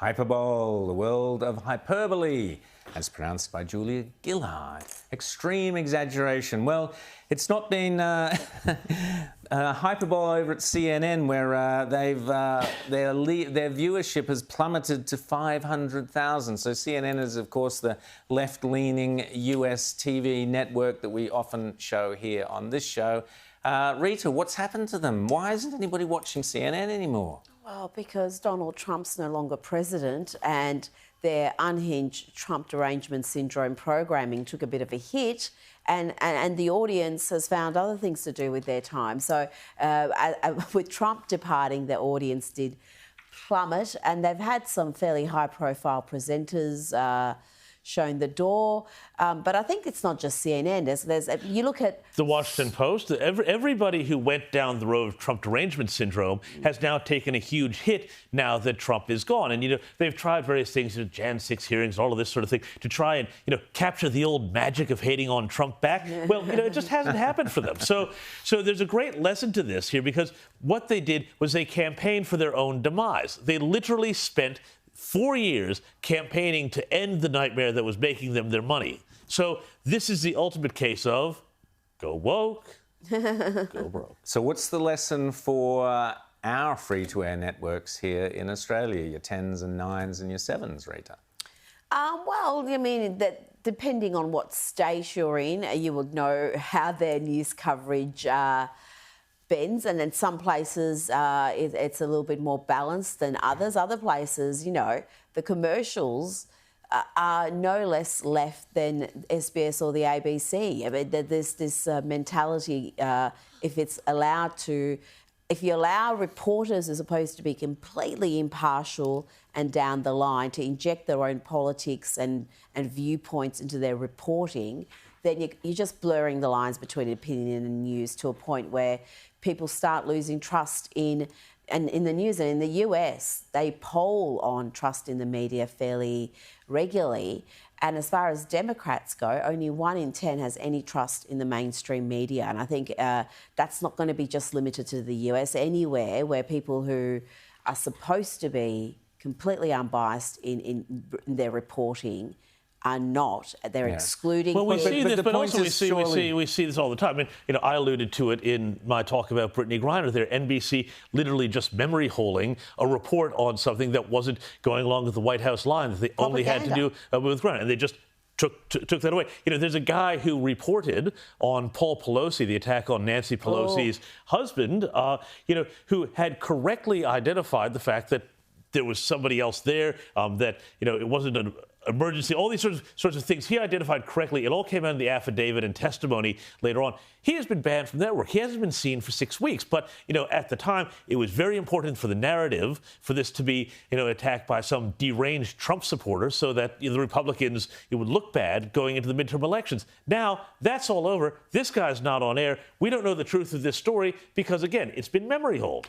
Hyperbole, the world of hyperbole, as pronounced by Julia Gillard. Extreme exaggeration. Well, it's not been hyperbole over at CNN, where their viewership has plummeted to 500,000. So CNN is, of course, the left-leaning US TV network that we often show here on this show. Rita, what's happened to them? Why isn't anybody watching CNN anymore? Well, because Donald Trump's no longer president and their unhinged Trump derangement syndrome programming took a bit of a hit, and the audience has found other things to do with their time. So with Trump departing, the audience did plummet, and they've had some fairly high-profile presenters shown the door. But I think it's not just CNN. You look at the Washington Post. Everybody who went down the road of Trump derangement syndrome has now taken a huge hit now that Trump is gone. And, they've tried various things, Jan 6 hearings, all of this sort of thing, to try and, capture the old magic of hating on Trump back. Well, it just hasn't happened for them. So there's a great lesson to this here, because what they did was they campaigned for their own demise. They literally spent 4 years campaigning to end the nightmare that was making them their money. So this is the ultimate case of go woke, go broke. So what's the lesson for our free-to-air networks here in Australia, your 10s and 9s and your 7s, Rita? Well, I mean, that depending on what state you're in, you would know how their news coverage bends, and in some places it's a little bit more balanced than others. Other places, the commercials are no less left than SBS or the ABC. I mean, there's this mentality, if you allow reporters, as opposed to be completely impartial and down the line, to inject their own politics and viewpoints into their reporting, then you're just blurring the lines between opinion and news to a point where people start losing trust in the news. And in the US, they poll on trust in the media fairly regularly. And as far as Democrats go, only 1 in 10 has any trust in the mainstream media. And I think that's not going to be just limited to the US. Anywhere where people who are supposed to be completely unbiased in their reporting are not. They're excluding. Well, we see this, but also we surely... see this all the time. I mean, I alluded to it in my talk about Brittany Griner there. NBC literally just memory holing a report on something that wasn't going along with the White House line that they only had to do with Griner, and they just took that away. There's a guy who reported on Paul Pelosi, the attack on Nancy Pelosi's husband, who had correctly identified the fact that there was somebody else there, that it wasn't an emergency, all these sorts of things he identified correctly. It all came out in the affidavit and testimony later on. He has been banned from the network. He hasn't been seen for 6 weeks. But, at the time, it was very important for the narrative for this to be, attacked by some deranged Trump supporter so that the Republicans, it would look bad going into the midterm elections. Now, that's all over. This guy's not on air. We don't know the truth of this story because, again, it's been memory holed.